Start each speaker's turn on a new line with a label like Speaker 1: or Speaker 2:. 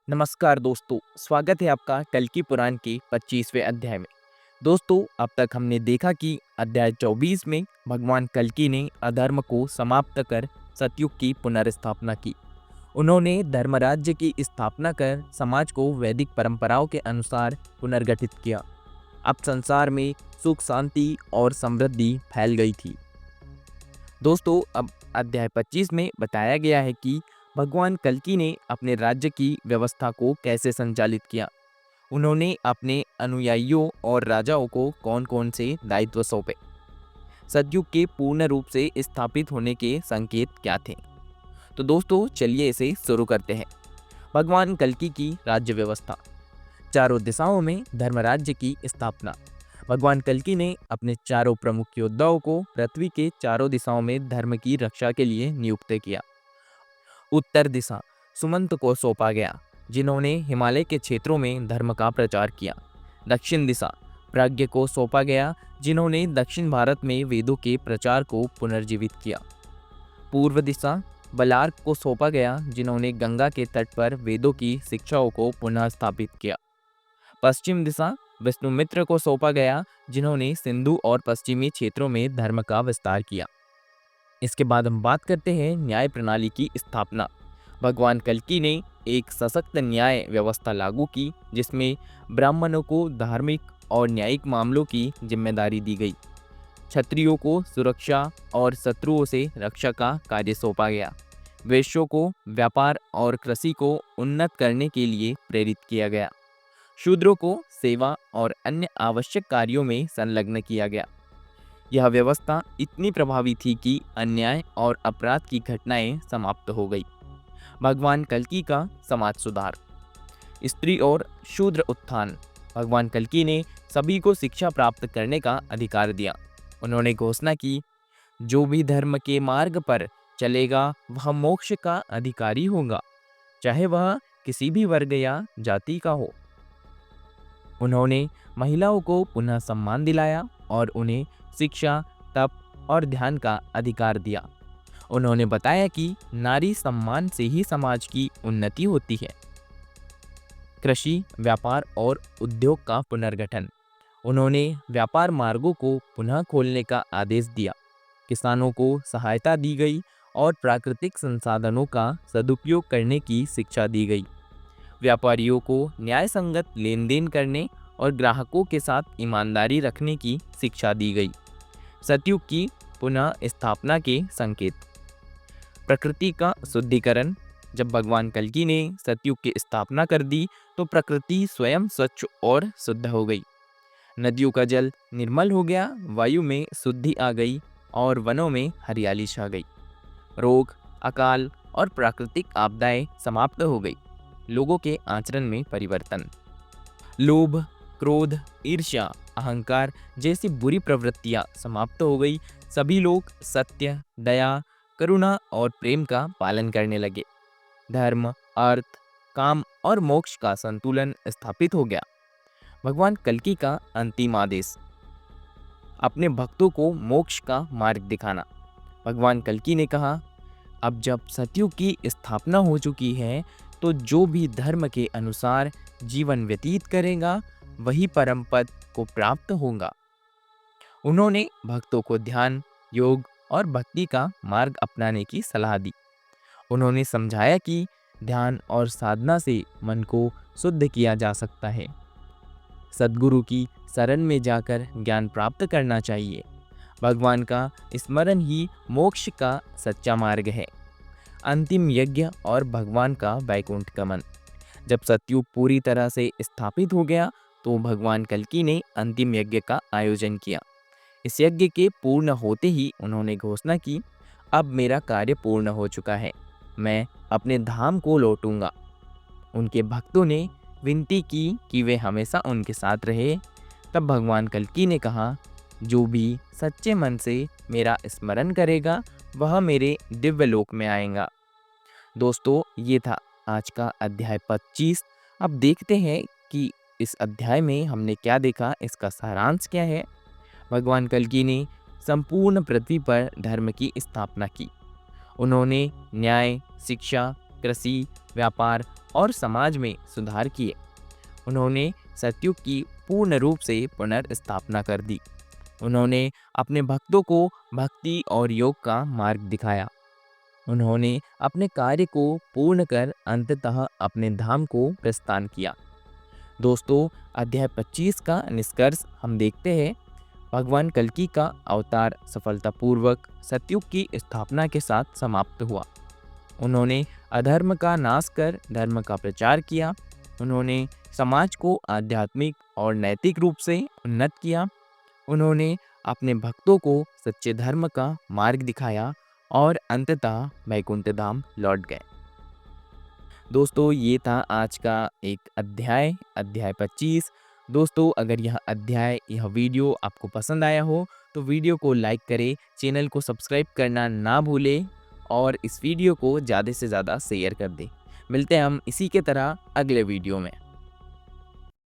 Speaker 1: नमस्कार दोस्तों, स्वागत है आपका कल्कि पुराण के 25वें अध्याय में। दोस्तों, अब तक हमने देखा कि अध्याय 24 में भगवान कल्कि ने अधर्म को समाप्त कर सतयुग की पुनर्स्थापना की। उन्होंने धर्मराज्य की स्थापना कर समाज को वैदिक परंपराओं के अनुसार पुनर्गठित किया। अब संसार में सुख, शांति और समृद्धि फैल गई थी। दोस्तों, अब अध्याय 25 में बताया गया है कि भगवान कल्कि ने अपने राज्य की व्यवस्था को कैसे संचालित किया। उन्होंने अपने अनुयायियों और राजाओं को कौन कौन से दायित्व सौंपे। सतयुग के पूर्ण रूप से स्थापित होने के संकेत क्या थे। तो दोस्तों, चलिए इसे शुरू करते हैं। भगवान कल्कि की राज्य व्यवस्था। चारों दिशाओं में धर्मराज्य की स्थापना। भगवान कल्कि ने अपने चारों प्रमुख योद्धाओं को पृथ्वी के चारों दिशाओं में धर्म की रक्षा के लिए नियुक्त किया। उत्तर दिशा सुमंत को सौंपा गया, जिन्होंने हिमालय के क्षेत्रों में धर्म का प्रचार किया। दक्षिण दिशा प्राज्ञ को सौंपा गया, जिन्होंने दक्षिण भारत में वेदों के प्रचार को पुनर्जीवित किया। पूर्व दिशा बलार्क को सौंपा गया, जिन्होंने गंगा के तट पर वेदों की शिक्षाओं को पुनः स्थापित किया। पश्चिम दिशा विष्णुमित्र को सौंपा गया, जिन्होंने सिंधु और पश्चिमी क्षेत्रों में धर्म का विस्तार किया। इसके बाद हम बात करते हैं न्याय प्रणाली की स्थापना। भगवान कल्कि ने एक सशक्त न्याय व्यवस्था लागू की, जिसमें ब्राह्मणों को धार्मिक और न्यायिक मामलों की जिम्मेदारी दी गई। क्षत्रियों को सुरक्षा और शत्रुओं से रक्षा का कार्य सौंपा गया। वैश्यों को व्यापार और कृषि को उन्नत करने के लिए प्रेरित किया गया। शूद्रों को सेवा और अन्य आवश्यक कार्यों में संलग्न किया गया। यह व्यवस्था इतनी प्रभावी थी कि अन्याय और अपराध की घटनाएं समाप्त हो गई। भगवान कल्कि का समाज सुधार। स्त्री और शूद्र उत्थान। भगवान कल्कि ने सभी को शिक्षा प्राप्त करने का अधिकार दिया। उन्होंने घोषणा की, जो भी धर्म के मार्ग पर चलेगा वह मोक्ष का अधिकारी होगा, चाहे वह किसी भी वर्ग या जाति का हो। उन्होंने महिलाओं को पुनः सम्मान दिलाया और उन्हें शिक्षा, तप और ध्यान का अधिकार दिया। उन्होंने बताया कि नारी सम्मान से ही समाज की उन्नति होती है। कृषि, व्यापार और उद्योग का पुनर्गठन। उन्होंने व्यापार मार्गों को पुनः खोलने का आदेश दिया। किसानों को सहायता दी गई और प्राकृतिक संसाधनों का सदुपयोग करने की शिक्षा दी गई। व्यापारियों को न्याय संगत लेन देन करने और ग्राहकों के साथ ईमानदारी रखने की शिक्षा दी गई। सतयुग की पुनः स्थापना के संकेत। प्रकृति का शुद्धिकरण। जब भगवान कल्कि ने सतयुग की स्थापना कर दी तो प्रकृति स्वयं स्वच्छ और शुद्ध हो गई। नदियों का जल निर्मल हो गया, वायु में शुद्धि आ गई और वनों में हरियाली छा गई। रोग, अकाल और प्राकृतिक आपदाएं समाप्त हो गई। लोगों के आचरण में परिवर्तन। लोभ, क्रोध, ईर्ष्या, अहंकार जैसी बुरी प्रवृत्तियां समाप्त हो गई। सभी लोग सत्य, दया, करुणा और प्रेम का पालन करने लगे। धर्म, अर्थ, काम और मोक्ष का संतुलन स्थापित हो गया। भगवान कल्कि का अंतिम आदेश। अपने भक्तों को मोक्ष का मार्ग दिखाना। भगवान कल्कि ने कहा, अब जब सतयुग की स्थापना हो चुकी है तो जो भी धर्म के अनुसार जीवन व्यतीत करेगा वही परम पद को प्राप्त होगा। उन्होंने भक्तों को ध्यान, योग और भक्ति का मार्ग अपनाने की सलाह दी। उन्होंने समझाया कि ध्यान और साधना से मन को शुद्ध किया जा सकता है। सद्गुरु की शरण में जाकर ज्ञान प्राप्त करना चाहिए। भगवान का स्मरण ही मोक्ष का सच्चा मार्ग है। अंतिम यज्ञ और भगवान का वैकुंठ गमन। जब सतयुग पूरी तरह से स्थापित हो गया तो भगवान कल्कि ने अंतिम यज्ञ का आयोजन किया। इस यज्ञ के पूर्ण होते ही उन्होंने घोषणा की, अब मेरा कार्य पूर्ण हो चुका है, मैं अपने धाम को लौटूंगा। उनके भक्तों ने विनती की कि वे हमेशा उनके साथ रहे। तब भगवान कल्कि ने कहा, जो भी सच्चे मन से मेरा स्मरण करेगा वह मेरे दिव्य लोक में आएगा। दोस्तों, ये था आज का अध्याय 25। अब देखते हैं कि इस अध्याय में हमने क्या देखा, इसका सारांश क्या है। भगवान कल्कि ने संपूर्ण पृथ्वी पर धर्म की स्थापना की। उन्होंने न्याय, शिक्षा, कृषि, व्यापार और समाज में सुधार किए। उन्होंने सतयुग की पूर्ण रूप से पुनर्स्थापना कर दी। उन्होंने अपने भक्तों को भक्ति और योग का मार्ग दिखाया। उन्होंने अपने कार्य को पूर्ण कर अंततः अपने धाम को प्रस्थान किया। दोस्तों, अध्याय 25 का निष्कर्ष हम देखते हैं। भगवान कल्कि का अवतार सफलतापूर्वक सतयुग की स्थापना के साथ समाप्त हुआ। उन्होंने अधर्म का नाश कर धर्म का प्रचार किया। उन्होंने समाज को आध्यात्मिक और नैतिक रूप से उन्नत किया। उन्होंने अपने भक्तों को सच्चे धर्म का मार्ग दिखाया और अंततः वैकुंठ धाम लौट गए। दोस्तों, ये था आज का एक अध्याय 25। दोस्तों, अगर यह वीडियो आपको पसंद आया हो तो वीडियो को लाइक करें, चैनल को सब्सक्राइब करना ना भूलें और इस वीडियो को ज़्यादा से ज़्यादा शेयर कर दें। मिलते हैं हम इसी के तरह अगले वीडियो में।